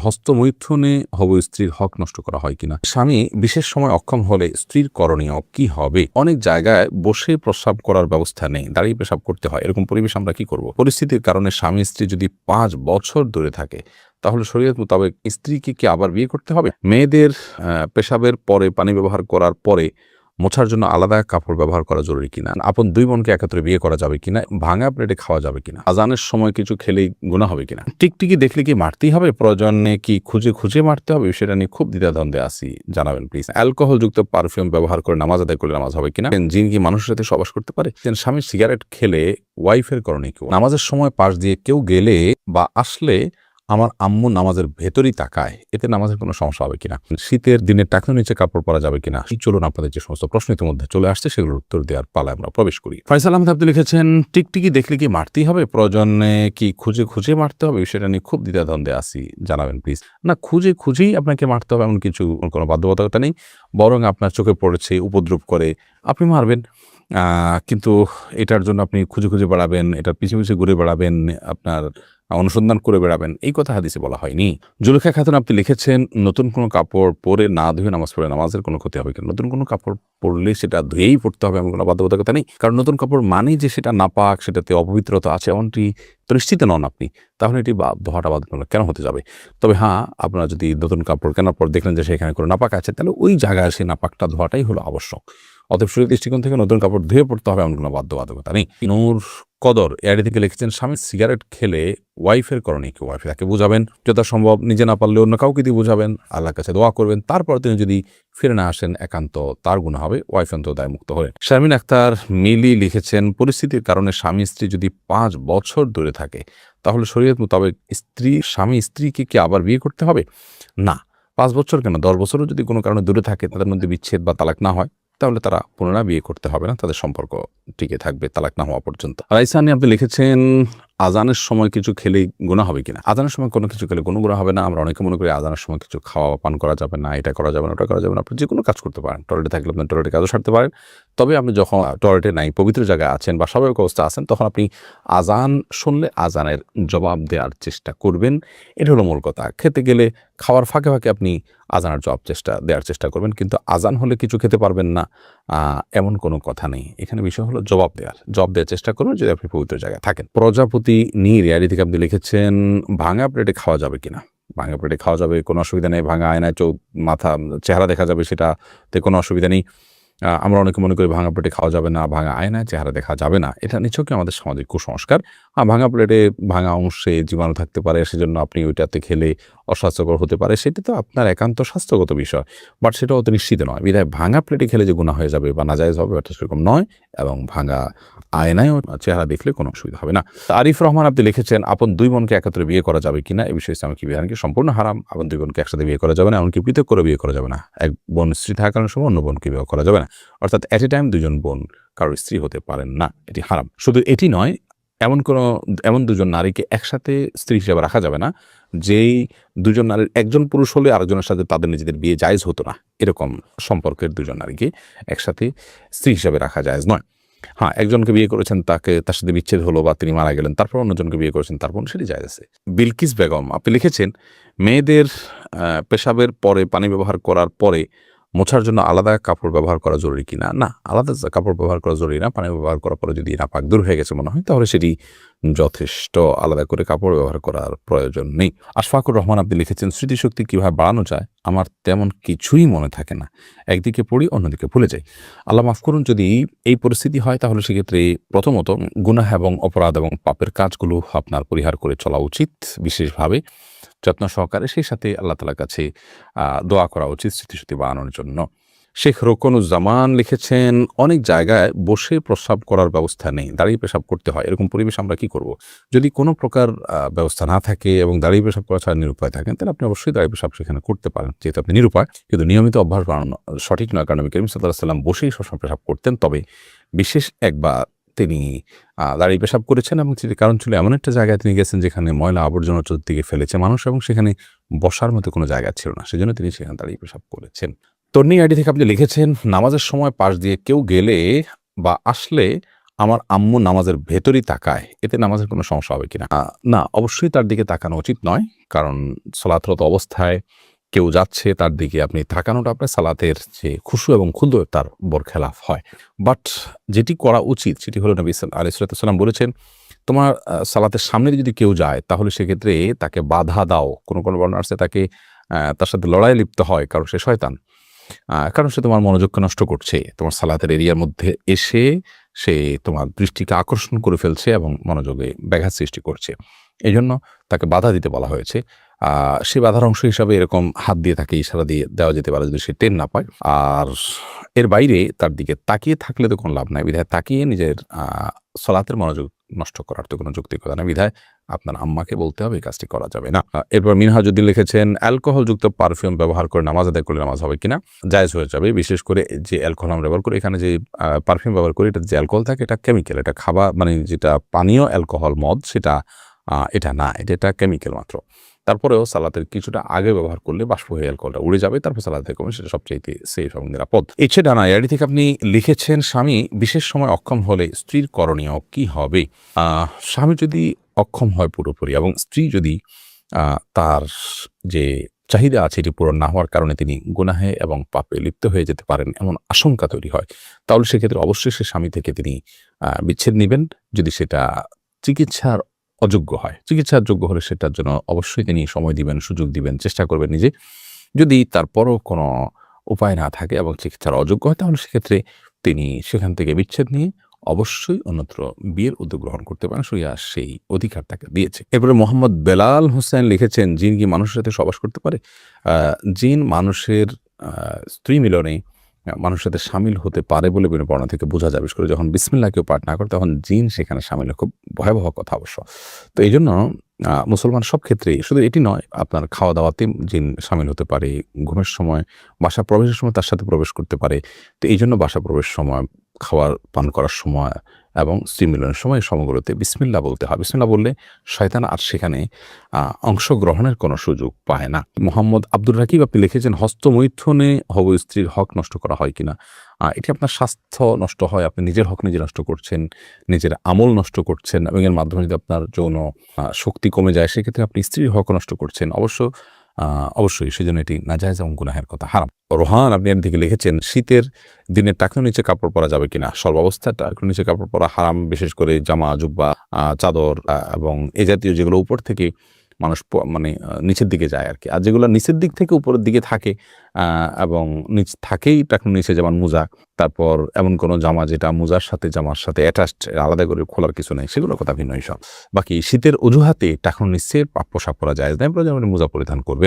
হস্তমৈথুনে হব স্ত্রীর হক নষ্ট করা হয় কিনা, স্বামী বিশেষ সময় অক্ষম হলে স্ত্রীর করণীয় কি হবে। অনেক জায়গায় বসে প্রস্রাব করার ব্যবস্থা নেই, দাঁড়িয়ে পেশাব করতে হয়, এরকম পরিবেশ আমরা কি করব। পরিস্থিতির কারণে স্বামী স্ত্রী যদি 5 বছর দূরে থাকে তাহলে শরীয়ত মোতাবেক স্ত্রীকে কি আবার বিয়ে করতে হবে। মেয়েদের পেশাবের পরে পানি ব্যবহার করার পরে মোছার জন্য আলাদা কাপড় ব্যবহার করা জরুরি কিনা, আপন 2 বোনকে একত্রে বিয়ে করা যাবে কিনা, ভাঙা প্লেটে খাওয়া যাবে কিনা, আজানের সময় কিছু খেলেই গুনাহ হবে কিনা, টিকটিকি দেখলে কি মারতেই হবে, প্রয়োজনে কি খুঁজে খুঁজে মারতে হবে, সেটা নিয়ে খুব দ্বিধাদ্বন্দ্বে আছি, জানাবেন প্লিজ। অ্যালকোহলযুক্ত পারফিউম ব্যবহার করে নামাজ আদায় করলে নামাজ হবে কিনা, জিন কি মানুষের সাথে সবাস করতে পারে, স্বামী সিগারেট খেলে ওয়াইফের করণীয় কি, নামাজের সময় পাশ দিয়ে কেউ গেলে বা আসলে আমার আম্মু নামাজের ভেতরই তাকায়, এতে নামাজের কোনো সমস্যা হবে কিনা, শীতের দিনে টাকনোর নিচে কাপড় পরা যাবে কিনা। চলুন আপনাদের যে সমস্ত প্রশ্ন ইতিমধ্যে চলে আসছে সেগুলোর উত্তর দেওয়ার পালায় আমরা প্রবেশ করি। ফয়সাল আহমেদ আপনি লিখেছেন, টিকটিকি দেখলে কি মারতেই হবে, প্রয়োজনে কি খুঁজে খুঁজে মারতে হবে, সেটা নিয়ে খুব দ্বিধাদ্বন্দ্বে আছি, জানাবেন প্লিজ। না, খুঁজে খুঁজেই আপনাকে মারতে হবে এমন কিছু কোনো বাধ্যবাধকতা নেই, বরং আপনার চোখে পড়েছে, উপদ্রব করে, আপনি মারবেন। কিন্তু এটার জন্য আপনি খুঁজে খুঁজে বেড়াবেন, এটার পিছিয়ে পিছিয়ে ঘুরে বেড়াবেন, আপনার অনুসন্ধান করে বেড়াবেন, এই কথা হাদিসে বলা হয়নি। জুলেখা খাতুন আপনি লিখেছেন, নতুন কোনো কাপড় পরে না ধুয়ে নামাজ পড়ে নামাজের কোনো ক্ষতি হবে কিনা। নতুন কোনো কাপড় পরলে সেটা ধুয়েই পড়তে হবে এমন কোনো বাধ্যবাধকতা নেই, কারণ নতুন কাপড় মানেই যে সেটা নাপাক, সেটাতে অপবিত্রতা আছে এমনটি তো নিশ্চিত নন আপনি, তাহলে এটি ধোয়াটা বাধ্যতামূলক কেন হতে যাবে। তবে হ্যাঁ, আপনারা যদি নতুন কাপড় কেনার পর দেখলেন যে সেখানে কোনো নাপাক আছে, তাহলে ওই জায়গায় সেই নাপাকটা ধোয়াটাই হলো আবশ্যক। অতএব শরীর দৃষ্টিকোণ থেকে নতুন কাপড় ধুয়ে পড়তে হবে এমন কোনো বাধ্যবাধকতা নেই। নূর কদর এআইডি থেকে লিখেছেন, স্বামী সিগারেট খেলে ওয়াইফের করণীয় কি, ওয়াইফ তাকে বুঝাবেন, যথাসম্ভব নিজে না পারলে অন্য কাউকে দিয়ে বুঝাবেন, আল্লাহর কাছে দোয়া করবেন, তারপর তিনি যদি ফিরে না আসেন একান্ত তার গুনাহ হবে, ওয়াইফ অন্তত দায়মুক্ত হলেন। শারমিন আক্তার মিলি লিখেছেন, পরিস্থিতির কারণে স্বামী স্ত্রী যদি 5 বছর দূরে থাকে তাহলে শরীয়ত মোতাবেক স্বামী স্ত্রীকে কি আবার বিয়ে করতে হবে। না, 5 বছর কেন, 10 বছরও যদি কোনো কারণে দূরে থাকে, তাদের মধ্যে বিচ্ছেদ বা তালাক না হয়, তাহলে তারা পুনরায় বিয়ে করতে হবে না, তাদের সম্পর্ক টিকে থাকবে তালাক না হওয়া পর্যন্ত। রাইসানি আপনি লিখেছেন, আজানের সময় কিছু খেলেই গুনাহ হবে কিনা। আজানের সময় কোনো কিছু খেলে কোনো গুনাহ হবে না। আমরা অনেকে মনে করি আজানের সময় কিছু খাওয়া পান করা যাবে না, এটা করা যাবে না, ওটা করা যাবে না। আপনি যে কোনো কাজ করতে পারেন, টয়লেটে থাকলে আপনি টয়লেটে কাজও সারতে পারেন। তবে আপনি যখন টয়লেটে নাই, পবিত্র জায়গায় আছেন বা স্বাভাবিক অবস্থা আছেন, তখন আপনি আজান শুনলে আজানের জবাব দেওয়ার চেষ্টা করবেন, এটা হলো মূল কথা। খেতে গেলে খাওয়ার ফাঁকে ফাঁকে আপনি আজানের দেওয়ার চেষ্টা করবেন, কিন্তু আজান হলে কিছু খেতে পারবেন না এমন কোনো কথা নেই। এখানে বিষয় হলো জবাব দেওয়ার চেষ্টা করবেন যদি আপনি পবিত্র জায়গায় থাকেন। প্রজাপতি নীর এআইডি থেকে আপনি লিখেছেন, ভাঙা প্লেটে খাওয়া যাবে কিনা। ভাঙা প্লেটে খাওয়া যাবে, কোনো অসুবিধা নেই। ভাঙা আয়নায় মাথা চেহারা দেখা যাবে, সেটাতে কোনো অসুবিধা নেই। আমরা অনেকে মনে করি ভাঙা প্লেটে খাওয়া যাবে না, ভাঙা আয়নায় চেহারা দেখা যাবে না, এটা নিছকই আমাদের সামাজিক কুসংস্কার। ভাঙা প্লেটে ভাঙা অংশে জীবাণু থাকতে পারে, সেজন্য আপনি ওইটাতে খেলে অস্বাস্থ্যকর হতে পারে, সেটা তো আপনার একান্ত স্বাস্থ্যগত বিষয়, বাট সেটা অত নিশ্চিত নয়। বিধায় ভাঙা প্লেটে খেলে যে গুনাহ হয়ে যাবে বা নাজায়েজ হবে, এটা সেরকম নয়, এবং ভাঙা আয়নায়ও চেহারা দেখলে কোনো অসুবিধা হবে না। আরিফ রহমান আপনি লিখেছেন, আপন 2 বোনকে একত্রে বিয়ে করা যাবে কিনা, এই বিষয়ে ইসলামিক বিধান কি সম্পূর্ণ হারাম। আপন 2 বোনকে একসাথে বিয়ে করা যাবে না, এমনকি পৃথক করে বিয়ে করা যাবে না। এক বোন স্ত্রী থাকার সময় অন্য বোনকে বিয়ে করা যাবে না, অর্থাৎ এট এ টাইম 2 জন বোন কারোর স্ত্রী হতে পারেন না, এটি হারাম। শুধু এটি নয়, এমন 2 জন নারীকে একসাথে স্ত্রী হিসেবে রাখা যাবে না, যেই 2 জন নারীর একজন পুরুষ হলে আরেকজনের সাথে তাদের নিজেদের বিয়ে জায়েজ হতো না, এরকম সম্পর্কের 2 জন নারীকে একসাথে স্ত্রী হিসেবে রাখা জায়েজ নয়। হ্যাঁ, একজনকে বিয়ে করেছেন, তার সাথে বিচ্ছেদ হলো বা তিনি মারা গেলেন, তারপর অন্যজনকে বিয়ে করেছেন, তারপর সেটি জায়েজ আছে। বিলকিস বেগম আপনি লিখেছেন, মেয়েদের পেশাবের পরে পানি ব্যবহার করার পরে মোছার জন্য আলাদা কাপড় ব্যবহার করা জরুরি কিনা। না, আলাদা কাপড় ব্যবহার করা জরুরি না। পানি ব্যবহার করার পরে যদি নাপাক দূর হয়ে গেছে মনে হয়, তাহলে সেটি যথেষ্ট, আলাদা করে কাপড় ব্যবহার করার প্রয়োজন নেই। আশফাকুর রহমান আপনি লিখেছেন, স্মৃতিশক্তি কিভাবে বাড়ানো যায়, আমার তেমন কিছুই মনে থাকে না, একদিকে পড়ি অন্যদিকে ভুলে যাই। আল্লাহ মাফ করুন, যদি এই পরিস্থিতি হয় তাহলে সেক্ষেত্রে প্রথমত গুনাহ এবং অপরাধ এবং পাপের কাজগুলো আপনার পরিহার করে চলা উচিত, বিশেষভাবে যত্ন সহকারে। সেই সাথে আল্লাহ তাআলার কাছে দোয়া করা উচিত স্মৃতিশক্তি বাড়ানোর জন্য। শেখ রোকনুজ্জামান লিখেছেন, অনেক জায়গায় বসে প্রস্রাব করার ব্যবস্থা নেই, দাঁড়িয়ে পেশাব করতে হয়, এরকম পরিবেশ আমরা কি করব। যদি কোনো প্রকার ব্যবস্থা না থাকে এবং দাঁড়িয়ে পেশাব করা ছাড়া নিরুপায় থাকেন, তাহলে আপনি অবশ্যই দাঁড়িয়ে পেশাব সেখানে করতে পারেন, যেহেতু আপনি নিরুপায়। কিন্তু নিয়মিত অভ্যাস বানানো সঠিক নয়, কারণ নবী করিম সাল্লাল্লাহু আলাইহি ওয়াসাল্লাম বসেই সবসময় পেশাব করতেন। তবে বিশেষ একবার তিনি দাঁড়িয়ে পেশাব করেছেন, এবং সেটির কারণ ছিল এমন একটা জায়গায় তিনি গেছেন যেখানে ময়লা আবর্জনা চতুর্দিকে ফেলেছে মানুষ, এবং সেখানে বসার মতো কোনো জায়গা ছিল না, সেজন্য তিনি সেখানে দাঁড়িয়ে পেশাব করেছেন। তন্নি আইডি থেকে আপনি লিখেছেন, নামাজের সময় পাশ দিয়ে কেউ গেলে বা আসলে আমার আম্মু নামাজের ভেতরই তাকায়, এতে নামাজের কোনো সমস্যা হবে কিনা? না, অবশ্যই তার দিকে তাকানো উচিত নয়। কারণ সালাতরত অবস্থায় কেউ যাচ্ছে, তার দিকে আপনি তাকানোটা আপনার সালাতের যে খুশু এবং খুদুর তার বরখেলাফ হয়। বাট যেটি করা উচিত সেটি হলো নবী আলাইহিস সালাম বলেছেন, তোমার সালাতের সামনে যদি কেউ যায় তাহলে সেক্ষেত্রে তাকে বাধা দাও। কোনো বর্ণনা আছে তাকে তার সাথে লড়াইয়ে লিপ্ত হয়, কারণ সে শয়তান। কারণ সে তোমার মনোযোগকে নষ্ট করছে। তোমার সালাতের এরিয়ার মধ্যে এসে সে তোমার দৃষ্টিকে আকর্ষণ করে ফেলছে এবং মনোযোগে ব্যাঘাত সৃষ্টি করছে। এজন্য তাকে বাধা দিতে বলা হয়েছে। সে বাধার অংশ হিসাবে এরকম হাত দিয়ে তাকে ইশারা দিয়ে দেওয়া যেতে পারে যদি সে টের না পায়। আর এর বাইরে তার দিকে তাকিয়ে থাকলে তো কোনো লাভ নাই। বিধায় তাকিয়ে নিজের সলাতের মনোযোগ নষ্ট করার তো কোনো যৌক্তিকতা না। বিধায় আপনার আম্মাকে বলতে হবে এই কাজটি করা যাবে না। এরপর মিনহাজউদ্দিন লিখেছেন, অ্যালকোহলযুক্ত পারফিউম ব্যবহার করে নামাজ আদায় করলে নামাজ হবে কিনা? জায়েজ হয়ে যাবে। বিশেষ করে যে অ্যালকোহল আমরা ব্যবহার করি, এখানে যে পারফিউম ব্যবহার করি, এটা যে অ্যালকোহল থাকে এটা কেমিক্যাল। এটা খাবার মানে যেটা পানীয় অ্যালকোহল মদ সেটা এটা না, এটা কেমিক্যাল মাত্র। তারপরেও সালাতের কিছুটা আগে ব্যবহার করলে বাষ্প হয়ে অ্যালকোহলটা উড়ে যাবে, তারপর সালাতে কমে, সেটা সবচাইতে সেফ এবং নিরাপদ। ইচ্ছে ডানা এআইডি থেকে আপনি লিখেছেন, স্বামী বিশেষ সময় অক্ষম হলে স্ত্রীর করণীয় কি হবে? স্বামী যদি অক্ষম হয় পুরোপুরি এবং স্ত্রী যদি তার যে চাহিদা আছে এটি পূরণ না হওয়ার কারণে তিনি গুনাহে এবং পাপে লিপ্ত হয়ে যেতে পারেন এমন আশঙ্কা তৈরি হয়, তাহলে সেক্ষেত্রে অবশ্যই সে স্বামী থেকে তিনি বিচ্ছেদ নেবেন। যদি সেটা চিকিৎসার অযোগ্য হয়, চিকিৎসার যোগ্য হলে সেটার জন্য অবশ্যই তিনি সময় দিবেন, সুযোগ দিবেন, চেষ্টা করবেন নিজে। যদি তারপরও কোনো উপায় না থাকে এবং চিকিৎসার অযোগ্য হয়, তাহলে সেক্ষেত্রে তিনি সেখান থেকে বিচ্ছেদ নিয়ে অবশ্যই অন্যত্র বিয়ের উদ্যোগ গ্রহণ করতে পারেন। শরিয়া সেই অধিকার তাকে দিয়েছে। এরপরে মোহাম্মদ বেলাল হোসেন লিখেছেন, জিন কি মানুষের সাথে সবাস করতে পারে? জিন মানুষের স্ত্রী মিলনে মানুষের সাথে সামিল হতে পারে বলে বিভিন্ন বর্ণনা থেকে বোঝা যায়। বিশেষ করে যখন বিসমিল্লাহ কেউ পাঠ না করে তখন জিন সেখানে সামিল হয়। খুব ভয়াবহ কথা অবশ্য। তো এই জন্য মুসলমান সব ক্ষেত্রেই, শুধু এটি নয়, আপনার খাওয়া দাওয়াতে জিন সামিল হতে পারে, ঘুমের সময়, বাসা প্রবেশের সময় তার সাথে প্রবেশ করতে পারে। তো এই জন্য বাসা প্রবেশ সময়, খাওয়ার পান করার সময় এবং স্ত্রী মিলনের সময় সমগুলোতে বিসমিল্লাহ বলতে হয়। বিসমিল্লাহ বললে শয়তান আর সেখানে অংশগ্রহণের কোনো সুযোগ পায় না। মোহাম্মদ আব্দুর রাকিব আপনি লিখেছেন, হস্তমৈথুনে হবু স্ত্রীর হক নষ্ট করা হয় কিনা? এটি আপনার স্বাস্থ্য নষ্ট হয়, আপনি নিজের হক নিজে নষ্ট করছেন, নিজের আমল নষ্ট করছেন এবং এর মাধ্যমে যদি আপনার যৌন শক্তি কমে যায় সেক্ষেত্রে আপনি স্ত্রীর হক নষ্ট করছেন। অবশ্যই সেজন্য এটি নাজায়েজ এবং গুনাহের কথা, হারাম। রোহান আপনি এর দিকে লিখেছেন, শীতের দিনে টাকনুর নিচে কাপড় পরা যাবে কিনা? সর্বাবস্থায় টাকনুর নিচে কাপড় পরা হারাম। বিশেষ করে জামা, জুব্বা, চাদর এবং এ জাতীয় যেগুলো উপর থেকে মানুষ মানে নিচের দিকে যায় আর কি। আর যেগুলো নিচের দিক থেকে উপরের দিকে থাকে এবং নিচ থাকেই টাকনুর নিচে, যেমন মোজা, তারপর এমন কোনো জামা যেটা মোজার সাথে জামার সাথে অ্যাটাচড, আলাদা করে খোলার কিছু নেই, সেগুলোর কথা ভিন্ন সব। বাকি শীতের অজুহাতে টাকনুর নিচে পোশাক পরা যায় না, প্রয়োজন মোজা পরিধান করবে।